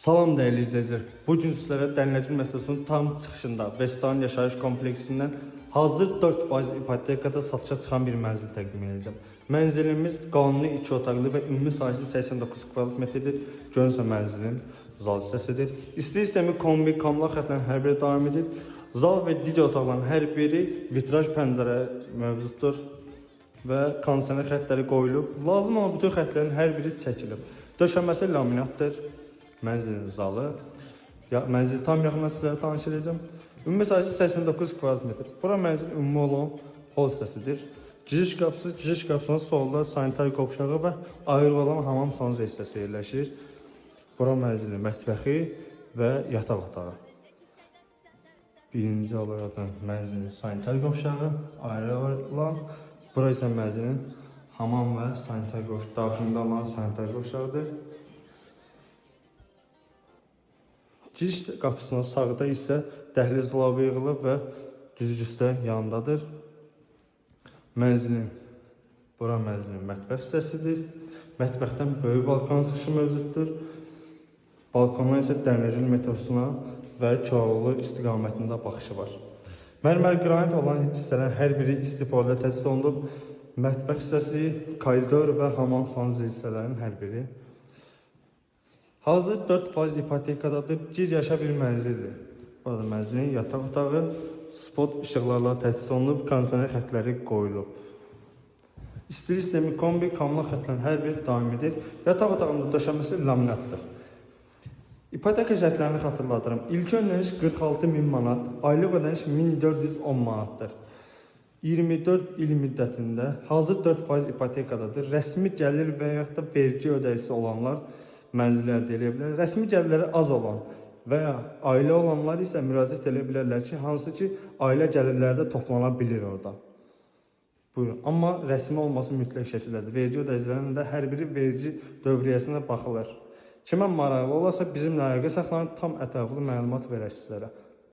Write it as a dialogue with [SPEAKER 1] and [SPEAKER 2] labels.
[SPEAKER 1] Salam değerli izleyiciler. Bugün sizlere Dənləcil metrosunun tam çıxışında Vestan yaşayış kompleksindən hazır 4% ipotekada satışa çıxan bir mənzil təqdim edəcəm. Mənzilimiz qanuni 2 otaqlı və ümumi sahəsi 89 kvadrat metrdir. Görünsə mənzilin zal hissəsidir. İstili sistemi kombi, kamla xətlərin hər biri davam edir. Zal və digər otaqların hər biri vitraj pəncərə mövcuddur və kondisioner xətləri qoyulub. Lazım olan bütün xətlərin hər biri çəkilib. Döşəməsi laminatdır. Mənzilin zalı. Mənzili tam yaxından sizlərə tanış edəcəm. Ümumi sahəsi 89 kvadrat metr. Bura mənzil ümumi olan hol hissəsidir. Giriş qapısının solda sanitar qovşağı və ayrı olan hamam sanuca hissəsi yerləşir. Bura mənzilin mətbəxi və yataq otağı. Birinci olaraq mənzilin sanitar qovşağı ayrı olan. Bura isə mənzilin hamam və sanitar qovşağı daxilində olan sanitar qovşağıdır. Giriş qapısının sağda isə dəhliz dolabı yığılıb və düzgüstə yanındadır. Bura mənzilin mətbəx hissəsidir. Mətbəxdən böyük balkon çıxışı mövcuddur. Balkondan isə Dənləcil metrosuna və Kiralıoğlu istiqamətində baxışı var. Mərmər qranit olan hissələrin hər biri istifadə təchiz olunub. Mətbəx hissəsi, koridor və hamam sanucu hissələrin hər biri. Hazır 4% ipotekadadır, gir yaşa bir mənzildir. Burada mənzilin yataq otağı spot işıqlarla təchiz olunub, kondisioner xətləri qoyulub. İstili sistemi kombi, kamla xətlərin hər biri davam edir. Yataq otağında döşəməsi laminatdır. İpoteka şərtlərini xatırladırım. İlk ödəniş 46.000 manat, aylıq ödəniş 1410 manatdır. 24 il müddətində hazır 4% ipotekadadır. Rəsmi gəlir və yaxud da vergi ödəyicisi olanlar mənzil əldə edə bilər. Rəsmi gəlirləri az olan və ya ailə olanlar isə müraciət edə bilərlər ki, hansı ki ailə gəlirləri də toplana bilir orada. Buyurun. Amma rəsmi olması mütləq şəkildədir. Vergi ödəyicilərinin də hər biri vergi dövriyyəsinə baxılır. Kimə maraqlı olarsa bizimlə əlaqə saxlanın, tam ətraflı məlumat verək sizlərə.